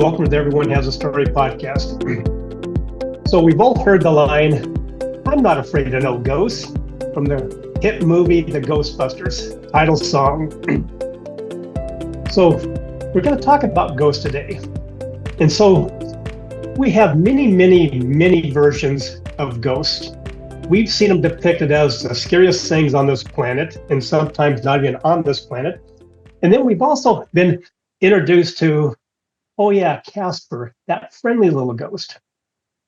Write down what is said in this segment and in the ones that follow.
welcome to the Everyone Has a Story podcast. So we've all heard the line, "I'm not afraid of no ghosts," from the hit movie, The Ghostbusters, title song. So we're going to talk about ghosts today. And so we have many versions of ghosts. We've seen them depicted as the scariest things on this planet, and sometimes not even on this planet. And then we've also been introduced to, oh yeah, Casper, that friendly little ghost.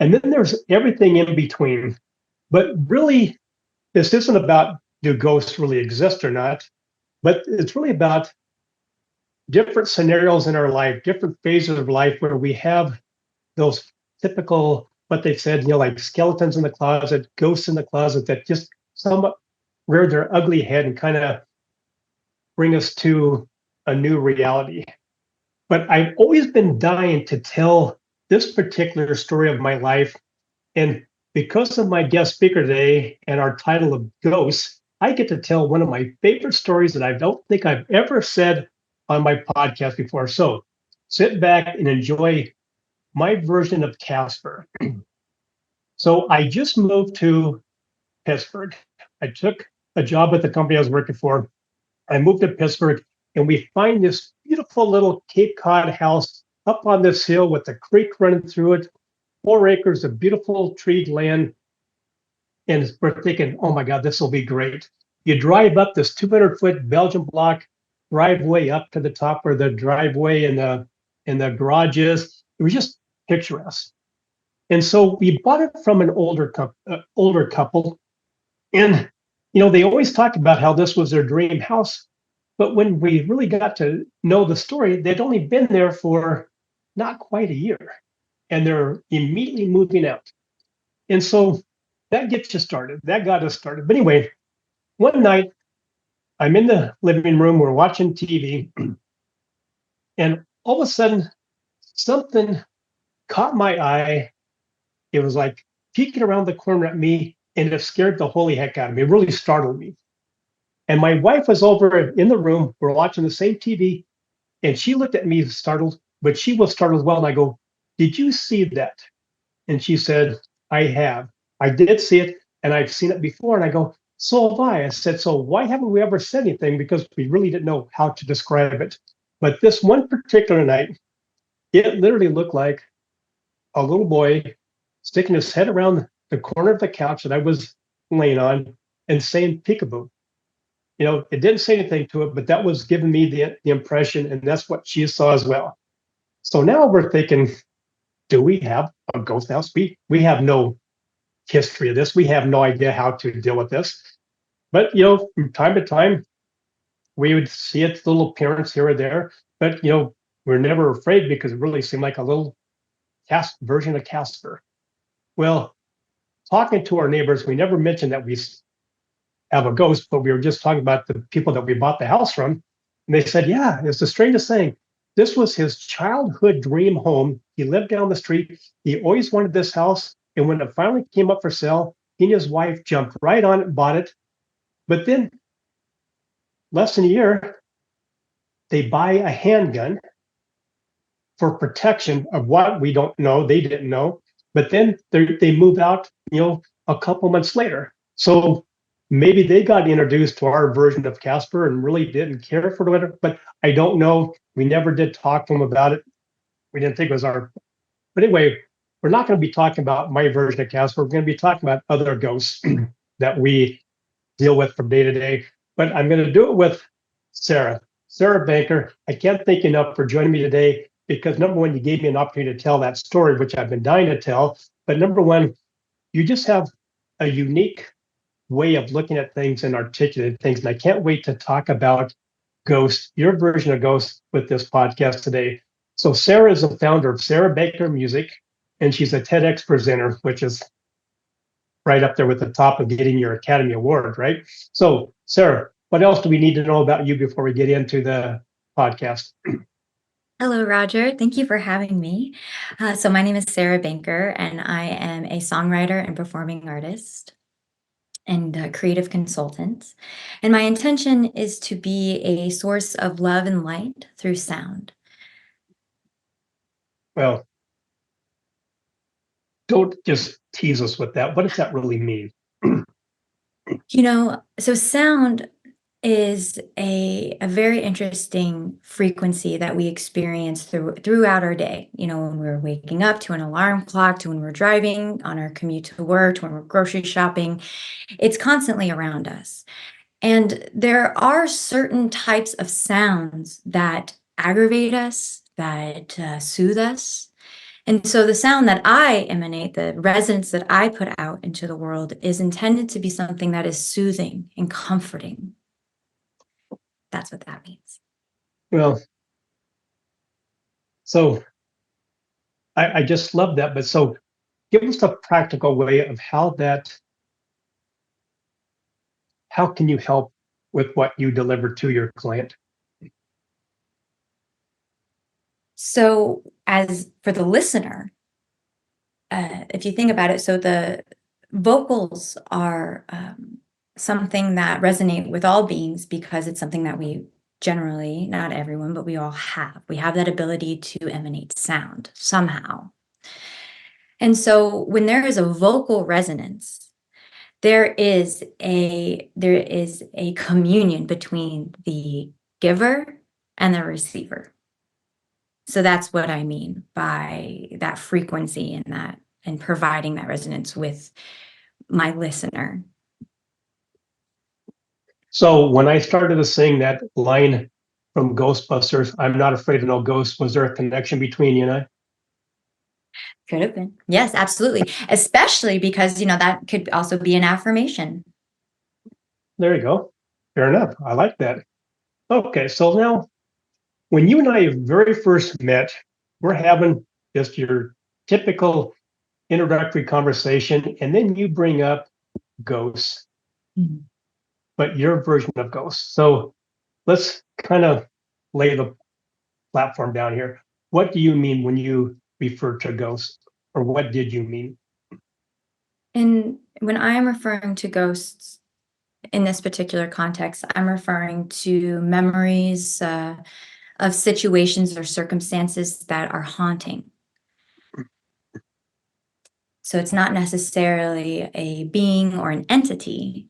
And then there's everything in between. But really, this isn't about do ghosts really exist or not, but it's really about different scenarios in our life, different phases of life where we have those typical, what they said, like skeletons in the closet, ghosts in the closet that just somewhat rear their ugly head and kind of bring us to a new reality. But I've always been dying to tell this particular story of my life. And because of my guest speaker today and our title of Ghosts, I get to tell one of my favorite stories that I don't think I've ever said on my podcast before. So sit back and enjoy my version of Casper. So I just moved to Pittsburgh. I took a job at the company I was working for. I moved to Pittsburgh, and we find this beautiful little Cape Cod house up on this hill with a creek running through it, 4 acres of beautiful treed land. And we're thinking, oh my God, this will be great. You drive up this 200-foot Belgian block driveway up to the top where the driveway and the garage is. It was just picturesque. And so we bought it from an older couple. And, they always talk about how this was their dream house. But when we really got to know the story, they'd only been there for not quite a year. And they're immediately moving out. And so that gets you started. That got us started. But anyway, one night I'm in the living room, we're watching TV, and all of a sudden something caught my eye. It was like peeking around the corner at me, and it scared the holy heck out of me. It really startled me. And my wife was over in the room, we're watching the same TV, and she looked at me startled, but she was startled as well. And I go, "Did you see that?" And she said, "I have. I did see it, and I've seen it before." And I go, "So have I." I said, "So why haven't we ever said anything?" Because we really didn't know how to describe it. But this one particular night, it literally looked like a little boy sticking his head around the corner of the couch that I was laying on and saying peekaboo. It didn't say anything to it, but that was giving me the impression, and that's what she saw as well. So now we're thinking, do we have a ghost house? We have no history of this. We have no idea how to deal with this. But, from time to time, we would see its little appearance here or there. But, we're never afraid because it really seemed like a little version of Casper. Well, talking to our neighbors, we never mentioned that we have a ghost, but we were just talking about the people that we bought the house from. And they said, yeah, it's the strangest thing. This was his childhood dream home. He lived down the street. He always wanted this house. And when it finally came up for sale, he and his wife jumped right on it and bought it. But then, less than a year, they buy a handgun for protection of what we don't know. They didn't know. But then they move out, a couple months later. So maybe they got introduced to our version of Casper and really didn't care for it. But I don't know. We never did talk to them about it. We didn't think it was our. But anyway, we're not going to be talking about my version of Casper. We're going to be talking about other ghosts that we deal with from day to day. But I'm going to do it with Sarah Banker. I can't thank you enough for joining me today because, number one, you gave me an opportunity to tell that story, which I've been dying to tell. But number one, you just have a unique way of looking at things and articulating things. And I can't wait to talk about ghosts, your version of ghosts, with this podcast today. So Sarah is the founder of Sarah Banker Music, and she's a TEDx presenter, which is right up there with the top of getting your Academy Award, right? So Sarah, what else do we need to know about you before we get into the podcast? Hello, Roger. Thank you for having me. So my name is Sarah Banker, and I am a songwriter and performing artist and a creative consultant. And my intention is to be a source of love and light through sound. Well, don't just tease us with that. What does that really mean? So sound is a very interesting frequency that we experience throughout our day. When we're waking up, to an alarm clock, to when we're driving on our commute to work, to when we're grocery shopping. It's constantly around us. And there are certain types of sounds that aggravate us, that soothe us. And so the sound that I emanate, the resonance that I put out into the world, is intended to be something that is soothing and comforting. That's what that means. Well, so I just love that. But so give us a practical way of how can you help with what you deliver to your client? So, as for the listener, if you think about it, so the vocals are something that resonate with all beings because it's something that we generally, not everyone, but we all have. We have that ability to emanate sound somehow. And so when there is a vocal resonance, there is a communion between the giver and the receiver. So that's what I mean by that frequency and providing that resonance with my listener. So when I started to sing that line from Ghostbusters, I'm not afraid of no ghosts, was there a connection between you and I? Could have been. Yes, absolutely. Especially because, that could also be an affirmation. There you go. Fair enough. I like that. Okay, so now when you and I very first met, we're having just your typical introductory conversation, and then you bring up ghosts, Mhm. but your version of ghosts. So let's kind of lay the platform down here. What do you mean when you refer to ghosts, or what did you mean? And when I'm referring to ghosts in this particular context, I'm referring to memories of situations or circumstances that are haunting. So it's not necessarily a being or an entity,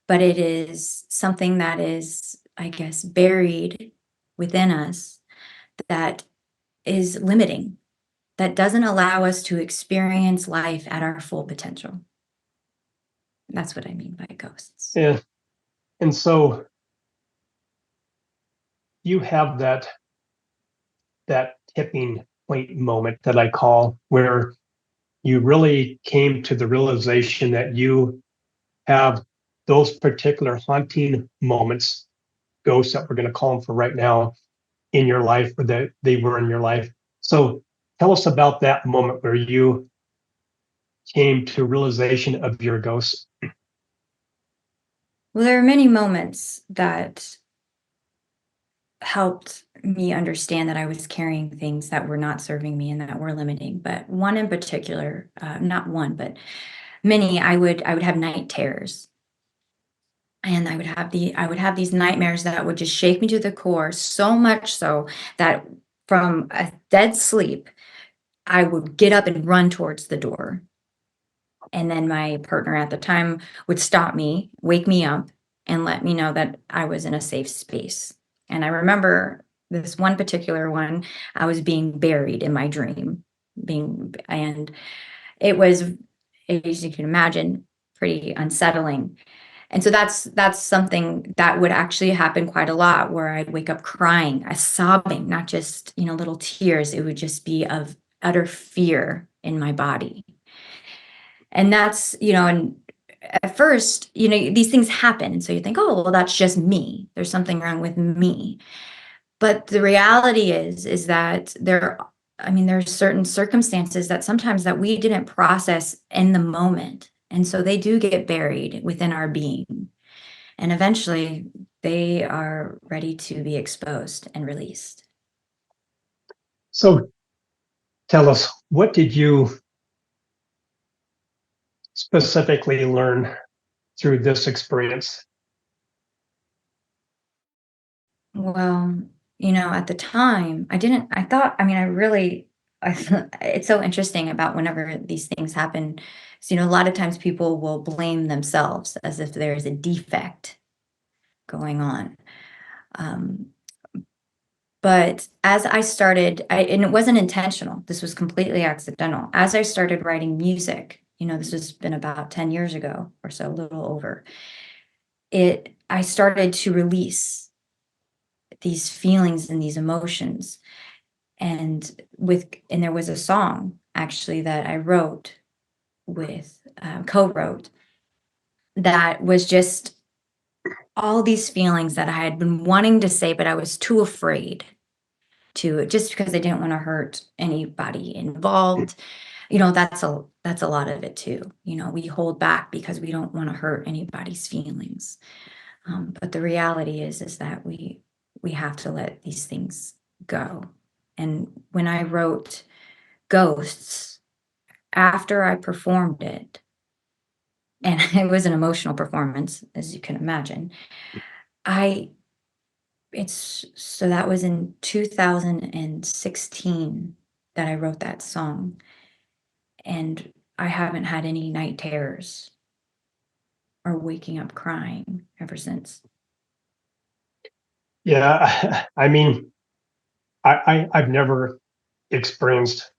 but it is something that is, I guess, buried within us that is limiting, that doesn't allow us to experience life at our full potential. That's what I mean by ghosts. Yeah, and so you have that tipping point moment that I call where you really came to the realization that you have those particular haunting moments, ghosts that we're going to call them for right now, in your life, or that they were in your life. So tell us about that moment where you came to realization of your ghosts. Well, there are many moments that helped me understand that I was carrying things that were not serving me and that were limiting. But one in particular, not one, but many, I would have night terrors. And I would have these nightmares that would just shake me to the core, so much so that from a dead sleep, I would get up and run towards the door. And then my partner at the time would stop me, wake me up, and let me know that I was in a safe space. And I remember this one particular one, I was being buried in my dream, and it was, as you can imagine, pretty unsettling. And so that's something that would actually happen quite a lot, where I'd wake up crying, sobbing, not just, little tears. It would just be of utter fear in my body. And and at first, these things happen. And so you think, oh, well, that's just me. There's something wrong with me. But the reality is that there's certain circumstances that sometimes that we didn't process in the moment. And so they do get buried within our being. And eventually they are ready to be exposed and released. So tell us, what did you specifically learn through this experience? Well, at the time, I didn't, I thought, I mean, I really it's so interesting about whenever these things happen. So, a lot of times people will blame themselves as if there's a defect going on. Um, but as I started, and it wasn't intentional, this was completely accidental. As I started writing music, this has been about 10 years ago or so, a little over, I started to release these feelings and these emotions. And there was a song actually that I wrote co-wrote, that was just all these feelings that I had been wanting to say, but I was too afraid to, just because I didn't want to hurt anybody involved. That's a lot of it too. We hold back because we don't want to hurt anybody's feelings. But the reality is that we have to let these things go. And when I wrote Ghosts, after I performed it, and it was an emotional performance, as you can imagine, I it's so that was in 2016 that I wrote that song, and I haven't had any night terrors or waking up crying ever since. Yeah, I mean, I've never experienced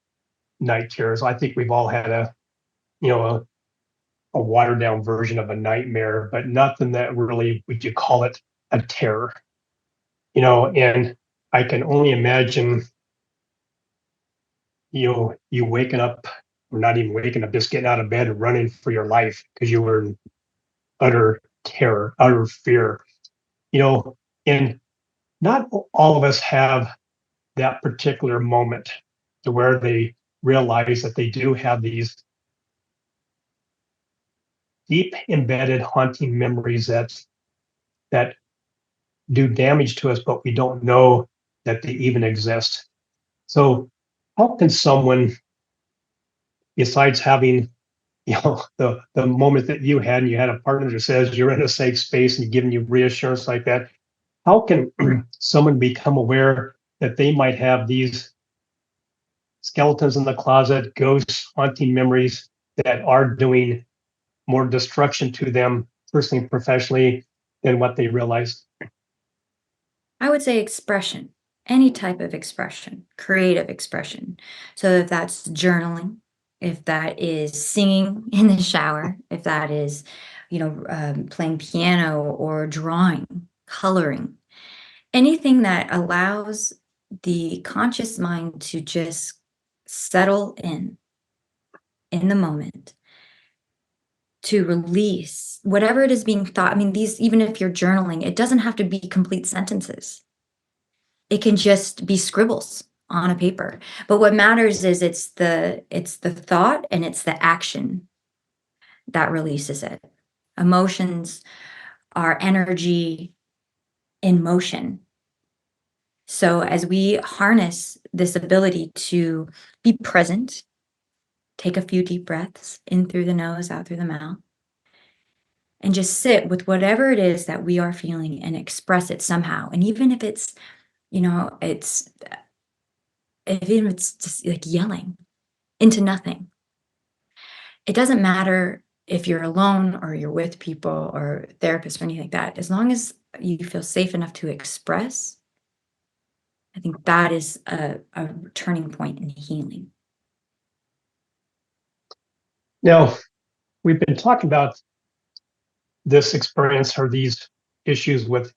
night terrors. I think we've all had you know, a watered down version of a nightmare, but nothing that really would you call it a terror, and I can only imagine, you waking up, or not even waking up, just getting out of bed and running for your life because you were in utter terror, utter fear, and not all of us have that particular moment to where they realize that they do have these deep embedded haunting memories that do damage to us, but we don't know that they even exist. So how can someone, besides having, the moment that you had, and you had a partner that says you're in a safe space and giving you reassurance like that, how can someone become aware that they might have these skeletons in the closet, ghosts, haunting memories that are doing more destruction to them personally and professionally than what they realized? I would say expression, any type of expression, creative expression. So if that's journaling, if that is singing in the shower, if that is, playing piano or drawing, coloring, anything that allows the conscious mind to just settle in the moment, to release whatever it is being thought. I mean, even if you're journaling, it doesn't have to be complete sentences. It can just be scribbles on a paper. But what matters is it's the thought and it's the action that releases it. Emotions are energy in motion. So as we harness this ability to be present, take a few deep breaths in through the nose, out through the mouth, and just sit with whatever it is that we are feeling and express it somehow. And even if it's, it's even if it's just like yelling into nothing. It doesn't matter if you're alone or you're with people or therapists or anything like that. As long as you feel safe enough to express, I think that is a turning point in healing. Now, we've been talking about this experience or these issues with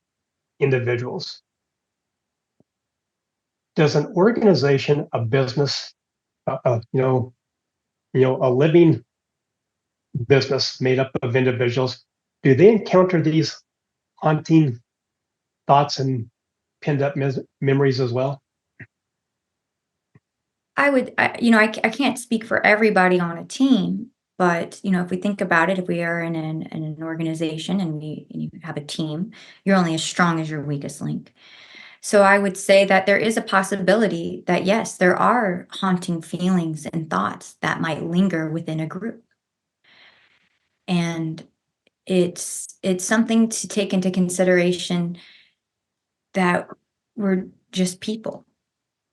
individuals. Does an organization, a business, a living business made up of individuals, do they encounter these haunting thoughts and pinned up memories as well? I can't speak for everybody on a team, but if we think about it, if we are in an organization and you have a team, you're only as strong as your weakest link. So I would say that there is a possibility that yes, there are haunting feelings and thoughts that might linger within a group. And it's something to take into consideration that we're just people.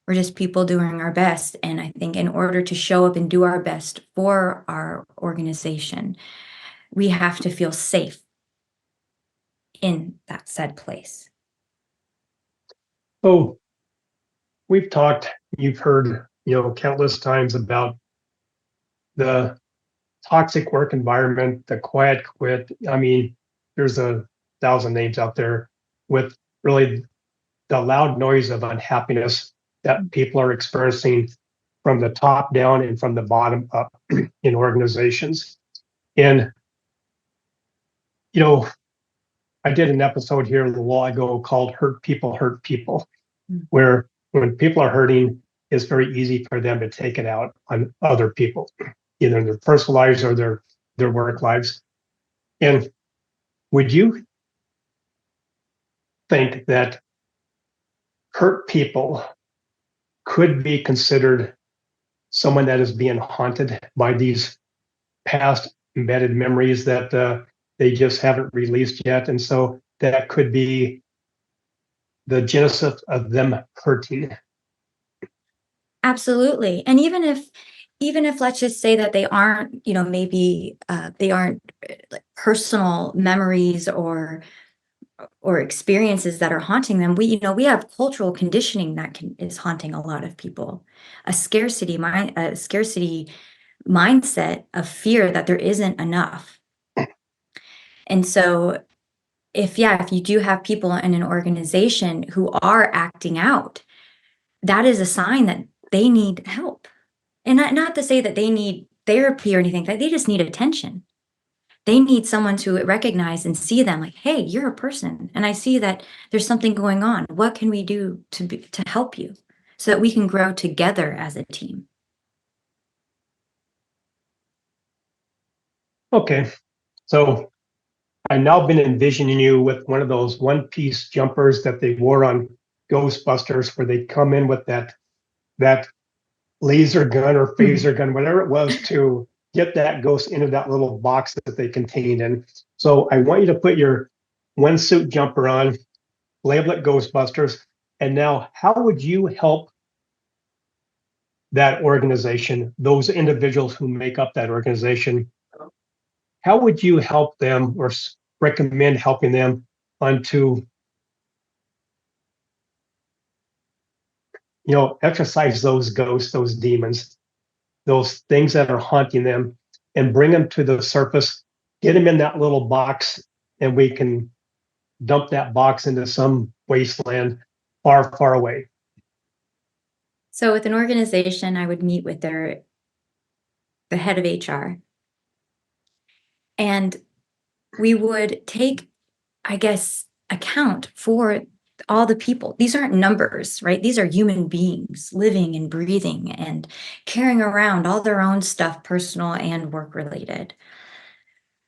We're just people doing our best. And I think in order to show up and do our best for our organization, we have to feel safe in that said place. So we've talked, you've heard, countless times about the toxic work environment, the quiet quit. I mean, there's 1,000 names out there with really the loud noise of unhappiness that people are experiencing from the top down and from the bottom up in organizations. And, you know, I did an episode here a little while ago called Hurt People, Mm. where when people are hurting, it's very easy for them to take it out on other people, either in their personal lives or their work lives. And would you think that hurt people could be considered someone that is being haunted by these past embedded memories that they just haven't released yet? And so that could be the genesis of them hurting. Absolutely. And even if let's just say that they aren't, maybe they aren't like personal memories or experiences that are haunting them, we have cultural conditioning that is haunting a lot of people. A scarcity mindset of fear that there isn't enough. And so if you do have people in an organization who are acting out, that is a sign that they need help. And not to say that they need therapy or anything, that they just need attention. They need someone to recognize and see them like, hey, you're a person. And I see that there's something going on. What can we do to help you so that we can grow together as a team? Okay, so I've now been envisioning you with one of those one-piece jumpers that they wore on Ghostbusters, where they come in with that laser gun or phaser gun, whatever it was, to get that ghost into that little box that they contained. And so I want you to put your one suit jumper on, label it Ghostbusters. And now, how would you help that organization, those individuals who make up that organization? How would you help them or recommend helping them onto, exercise those ghosts, those demons, those things that are haunting them, and bring them to the surface, get them in that little box, and we can dump that box into some wasteland far, far away? So with an organization, I would meet with the head of HR, and we would take, I guess, account for all the people. These aren't numbers, right? These are human beings living and breathing and carrying around all their own stuff, personal and work related.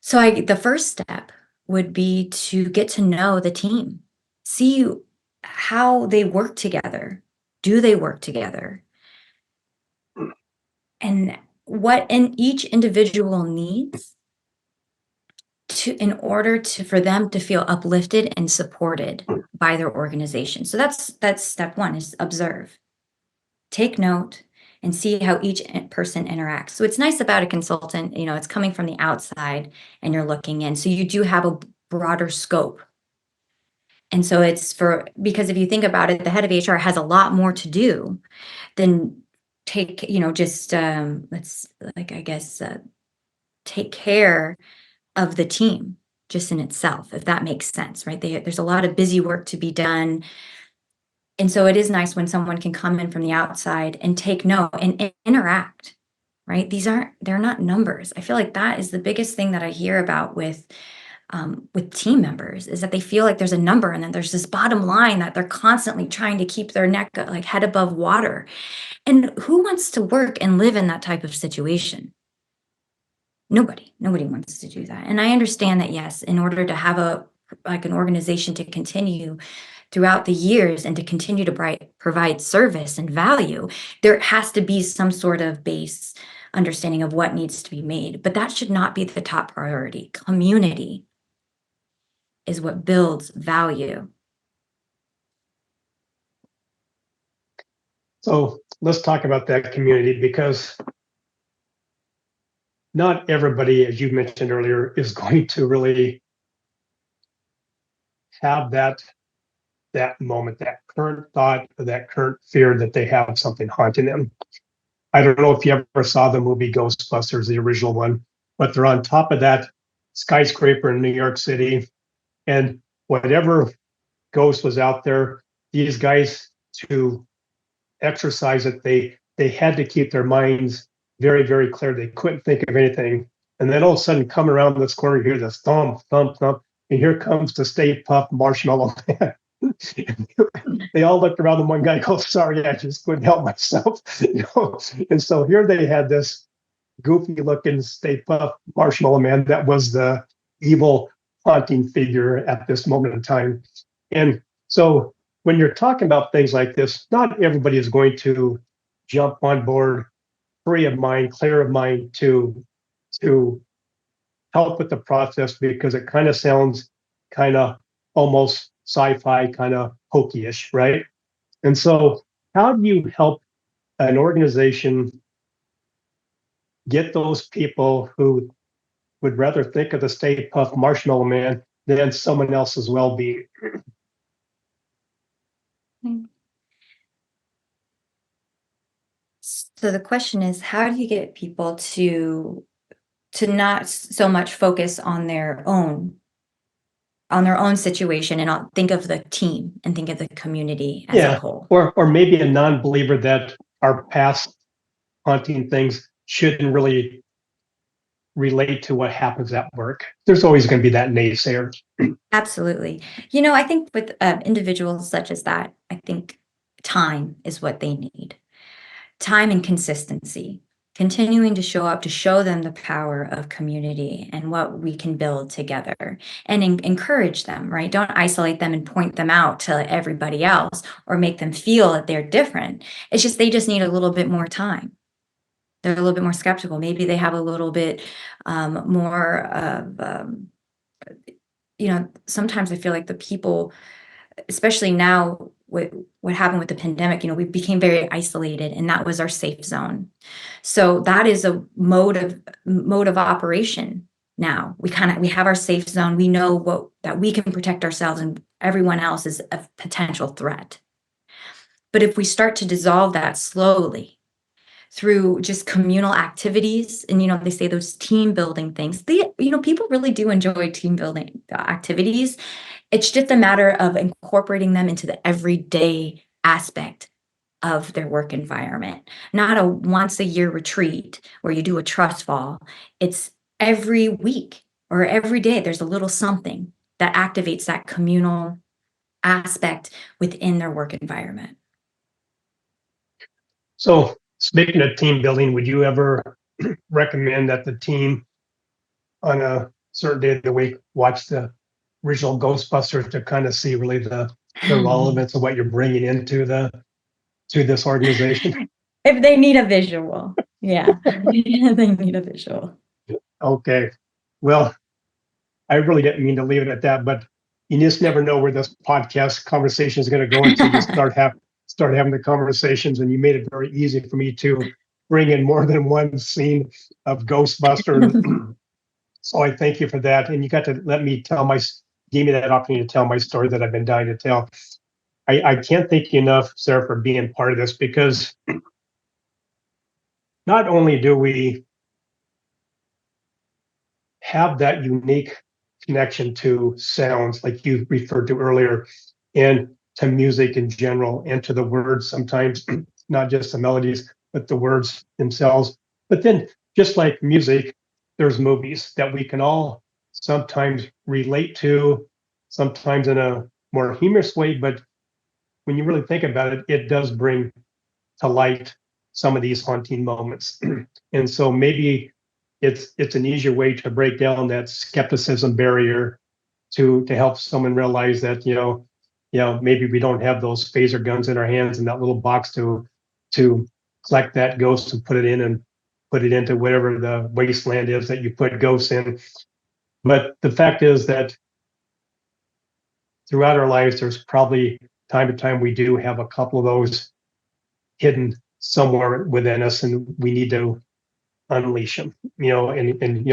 So the first step would be to get to know the team, see how they work together. Do they work together? And what each individual needs in order for them to feel uplifted and supported by their organization. So that's step one, is observe, take note, and see how each person interacts. So it's nice about a consultant, it's coming from the outside and you're looking in. So you do have a broader scope. And so because if you think about it, the head of HR has a lot more to do than take, just let's like, I guess, take care of the team just in itself, if that makes sense, right? There's a lot of busy work to be done. And so it is nice when someone can come in from the outside and take note and interact, right? They're not numbers. I feel like that is the biggest thing that I hear about with team members, is that they feel like there's a number and then there's this bottom line that they're constantly trying to keep their neck like head above water. And who wants to work and live in that type of situation? Nobody wants to do that. And I understand that, yes, in order to have an organization to continue throughout the years and to continue to provide service and value, there has to be some sort of base understanding of what needs to be made. But that should not be the top priority. Community is what builds value. So let's talk about that community, because not everybody, as you mentioned earlier, is going to really have that moment, that current thought, or that current fear that they have something haunting them. I don't know if you ever saw the movie Ghostbusters, the original one, but they're on top of that skyscraper in New York City, and whatever ghost was out there, these guys, to exercise it, they had to keep their minds very, very clear. They couldn't think of anything. And then all of a sudden, come around this corner, you hear this thump, thump, thump, and here comes the Stay Puft Marshmallow Man. They all looked around, and one guy goes, "Sorry, I just couldn't help myself." And so here they had this goofy looking Stay Puft Marshmallow Man that was the evil haunting figure at this moment in time. And so when you're talking about things like this, not everybody is going to jump on board free of mind, clear of mind, to help with the process, because it kind of sounds kind of almost sci-fi, kind of hokey-ish, right? And so how do you help an organization get those people who would rather think of the Stay Puft Marshmallow Man than someone else's well-being? So the question is, how do you get people to not so much focus on their own situation and not think of the team and think of the community as a Yeah, whole? or maybe a non-believer that our past haunting things shouldn't really relate to what happens at work. There's always going to be that naysayer. Absolutely. I think with individuals such as that, I think time is what they need. Time and consistency, continuing to show up to show them the power of community and what we can build together, and encourage them, right? Don't isolate them and point them out to everybody else or make them feel that they're different. It's just they just need a little bit more time. They're a little bit more skeptical. Maybe they have a little bit more of, sometimes I feel like the people, especially now with what happened with the pandemic, we became very isolated, and that was our safe zone. So that is a mode of operation. Now we have our safe zone. We know that we can protect ourselves, and everyone else is a potential threat. But if we start to dissolve that slowly through just communal activities, and they say those team building things, people really do enjoy team building activities. It's just a matter of incorporating them into the everyday aspect of their work environment, not a once a year retreat where you do a trust fall. It's every week or every day there's a little something that activates that communal aspect within their work environment. So speaking of team building, would you ever recommend that the team on a certain day of the week watch the original Ghostbusters to kind of see really the relevance of what you're bringing into to this organization? If they need a visual, yeah. They need a visual. Okay. Well, I really didn't mean to leave it at that, but you just never know where this podcast conversation is going to go until you start having the conversations. And you made it very easy for me to bring in more than one scene of Ghostbusters. So I thank you for that. And you got to let me gave me that opportunity to tell my story that I've been dying to tell. I can't thank you enough, Sarah, for being part of this, because not only do we have that unique connection to sounds like you referred to earlier, and to music in general, and to the words sometimes, not just the melodies, but the words themselves. But then, just like music, there's movies that we can all sometimes relate to, sometimes in a more humorous way. But when you really think about it, it does bring to light some of these haunting moments. And so maybe it's an easier way to break down that skepticism barrier, to help someone realize that maybe we don't have those phaser guns in our hands and that little box to collect that ghost and put it in and put it into whatever the wasteland is that you put ghosts in. But the fact is that throughout our lives, there's probably time to time we do have a couple of those hidden somewhere within us, and we need to unleash them, and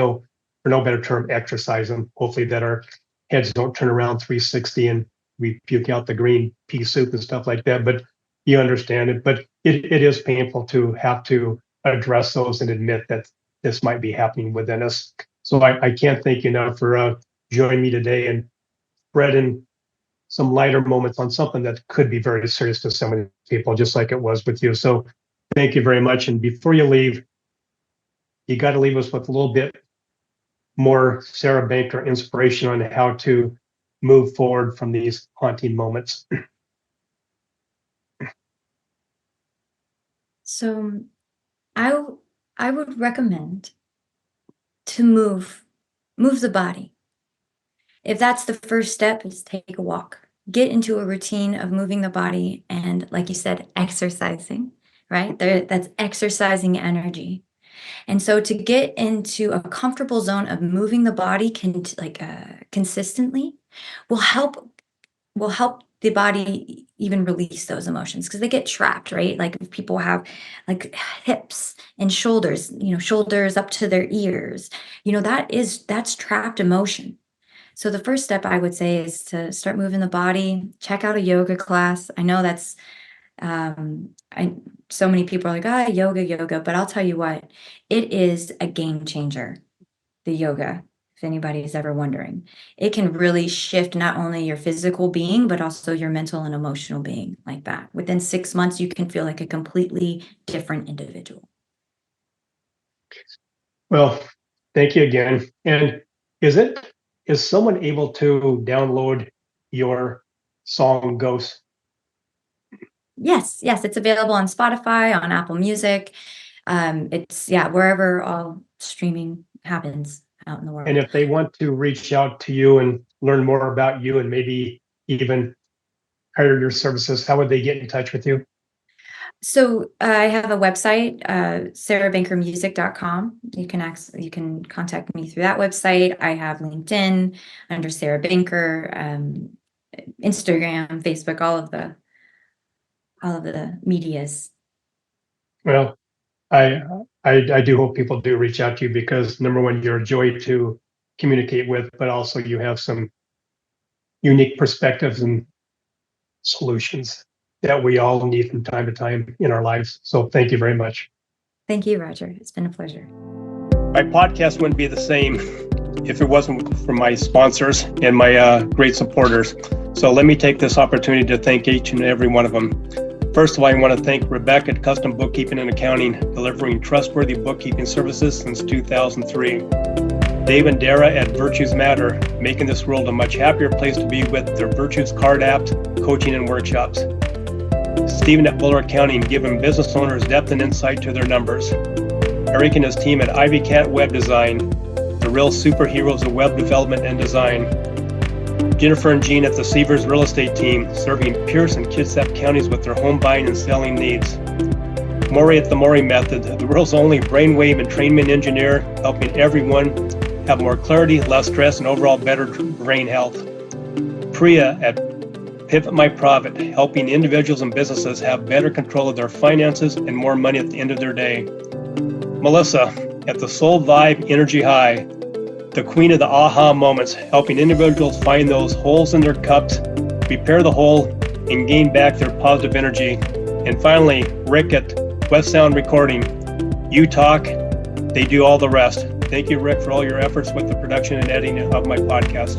for no better term, exercise them. Hopefully that our heads don't turn around 360 and we puke out the green pea soup and stuff like that. But you understand it. But it is painful to have to address those and admit that this might be happening within us. So I can't thank you enough for joining me today and spreading some lighter moments on something that could be very serious to so many people, just like it was with you. So thank you very much. And before you leave, you got to leave us with a little bit more Sarah Banker inspiration on how to move forward from these haunting moments. So I would recommend to move the body. If that's the first step, is take a walk. Get into a routine of moving the body and, like you said, exercising, right? That's exercising energy. And so to get into a comfortable zone of moving the body consistently will help the body even release those emotions, because they get trapped, right? Like if people have like hips and shoulders, shoulders up to their ears, that's trapped emotion. So the first step I would say is to start moving the body, check out a yoga class. I know that's so many people are like, yoga, but I'll tell you what, it is a game changer, the yoga. If anybody is ever wondering, it can really shift not only your physical being, but also your mental and emotional being like that. Within 6 months, you can feel like a completely different individual. Well, thank you again. And is someone able to download your song Ghost? Yes, it's available on Spotify, on Apple Music. It's wherever all streaming happens out in the world. And if they want to reach out to you and learn more about you and maybe even hire your services, how would they get in touch with you? So I have a website, sarahbankermusic.com. You can contact me through that website. I have LinkedIn under Sarah Banker, Instagram, Facebook, all of the medias. Well, I do hope people do reach out to you, because number one, you're a joy to communicate with, but also you have some unique perspectives and solutions that we all need from time to time in our lives. So thank you very much. Thank you, Roger. It's been a pleasure. My podcast wouldn't be the same if it wasn't for my sponsors and my great supporters. So let me take this opportunity to thank each and every one of them. First of all, I want to thank Rebecca at Custom Bookkeeping and Accounting, delivering trustworthy bookkeeping services since 2003. Dave and Dara at Virtues Matter, making this world a much happier place to be with their Virtues Card app, coaching and workshops. Stephen at Buller Accounting, giving business owners depth and insight to their numbers. Eric and his team at Ivy Cat Web Design, the real superheroes of web development and design. Jennifer and Jean at the Seavers Real Estate Team, serving Pierce and Kitsap counties with their home buying and selling needs. Maury at the Maury Method, the world's only brainwave entrainment engineer, helping everyone have more clarity, less stress, and overall better brain health. Priya at Pivot My Profit, helping individuals and businesses have better control of their finances and more money at the end of their day. Melissa at the Soul Vibe Energy High, the queen of the aha moments, helping individuals find those holes in their cups, repair the hole, and gain back their positive energy. And finally, Rick at West Sound Recording. You talk, they do all the rest. Thank you, Rick, for all your efforts with the production and editing of my podcast.